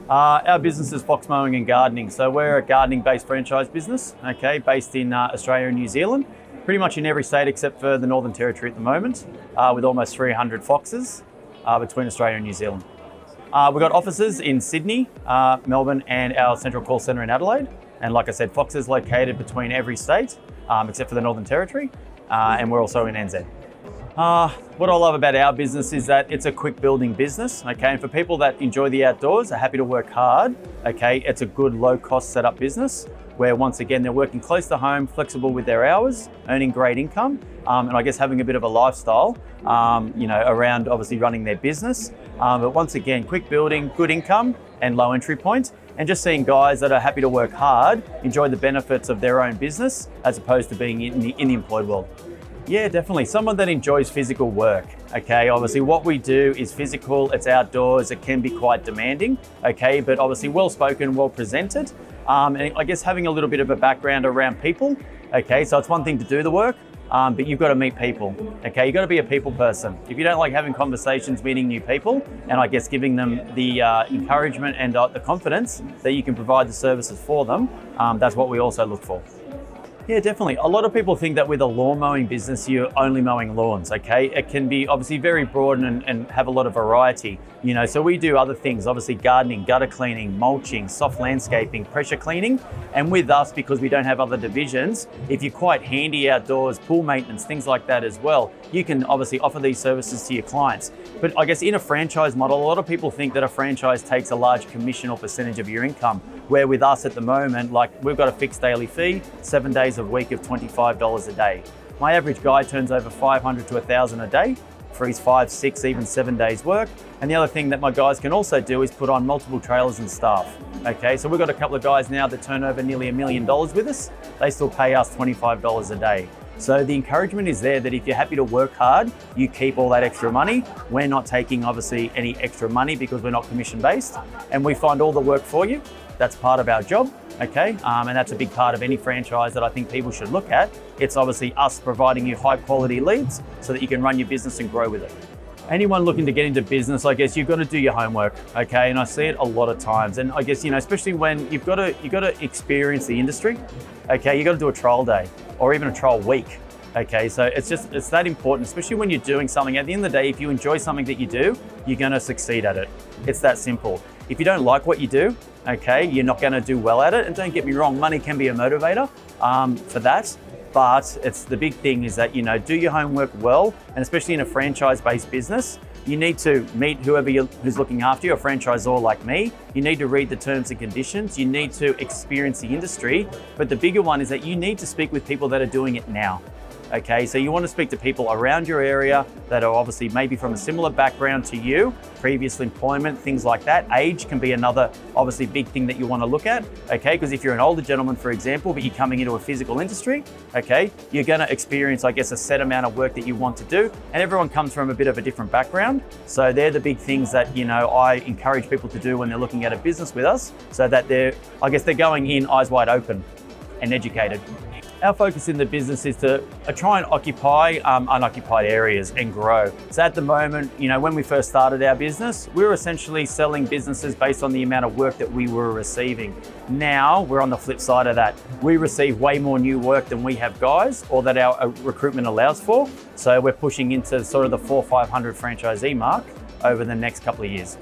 Our business is Fow Mowing Gardening. So we're a gardening-based franchise business, okay, based in Australia and New Zealand, pretty much in every state except for the Northern Territory at the moment, with almost 300 foxes between Australia and New Zealand. We've got offices in Sydney, Melbourne, and our central call centre in Adelaide. And like I said, Fox is located between every state, except for the Northern Territory, and we're also in NZ. What I love about our business is that it's a quick building business, okay? And for people that enjoy the outdoors, are happy to work hard, okay? It's a good low cost setup business where once again, they're working close to home, flexible with their hours, earning great income, and I guess having a bit of a lifestyle, around obviously running their business. But once again, quick building, good income and low entry point. And just seeing guys that are happy to work hard, enjoy the benefits of their own business as opposed to being in the employed world. Yeah, definitely. Someone that enjoys physical work, okay? Obviously what we do is physical, it's outdoors, it can be quite demanding, okay? But obviously well-spoken, well-presented. And I guess having a little bit of a background around people, okay? So it's one thing to do the work, but you've got to meet people, okay? You've got to be a people person. If you don't like having conversations, meeting new people, and I guess giving them the encouragement and the confidence that you can provide the services for them, that's what we also look for. Yeah, definitely. A lot of people think that with a lawn mowing business, you're only mowing lawns, okay? It can be obviously very broad and have a lot of variety, so we do other things, obviously gardening, gutter cleaning, mulching, soft landscaping, pressure cleaning. And with us, because we don't have other divisions, if you're quite handy outdoors, pool maintenance, things like that as well, you can obviously offer these services to your clients. But I guess in a franchise model, a lot of people think that a franchise takes a large commission or percentage of your income, where with us at the moment, like we've got a fixed daily fee, 7 days a week of $25 a day. My average guy turns over 500 to 1,000 a day for his 5, 6, even 7 days work. And the other thing that my guys can also do is put on multiple trailers and staff. Okay, so we've got a couple of guys now that turn over nearly $1 million with us. They still pay us $25 a day. So the encouragement is there that if you're happy to work hard, you keep all that extra money. We're not taking obviously any extra money because we're not commission based, and we find all the work for you. That's part of our job, okay? And that's a big part of any franchise that I think people should look at. It's obviously us providing you high quality leads so that you can run your business and grow with it. Anyone looking to get into business, I guess you've got to do your homework, okay? And I see it a lot of times. And I guess, especially when you've got to experience the industry, okay? You've got to do a trial day or even a trial week, okay? So it's that important, especially when you're doing something. At the end of the day, if you enjoy something that you do, you're going to succeed at it. It's that simple. If you don't like what you do, okay, you're not going to do well at it. And don't get me wrong, money can be a motivator for that. But it's the big thing is that, do your homework well, and especially in a franchise-based business, you need to meet who's looking after you, a franchisor like me. You need to read the terms and conditions. You need to experience the industry. But the bigger one is that you need to speak with people that are doing it now. Okay, so you want to speak to people around your area that are obviously maybe from a similar background to you, previous employment, things like that. Age can be another obviously big thing that you want to look at, okay? Because if you're an older gentleman, for example, but you're coming into a physical industry, okay, you're going to experience, I guess, a set amount of work that you want to do. And everyone comes from a bit of a different background. So they're the big things that, I encourage people to do when they're looking at a business with us, so that they're going in eyes wide open and educated. Our focus in the business is to try and occupy unoccupied areas and grow. So at the moment, when we first started our business, we were essentially selling businesses based on the amount of work that we were receiving. Now we're on the flip side of that. We receive way more new work than we have guys, or that our recruitment allows for. So we're pushing into sort of the 400-500 franchisee mark over the next couple of years.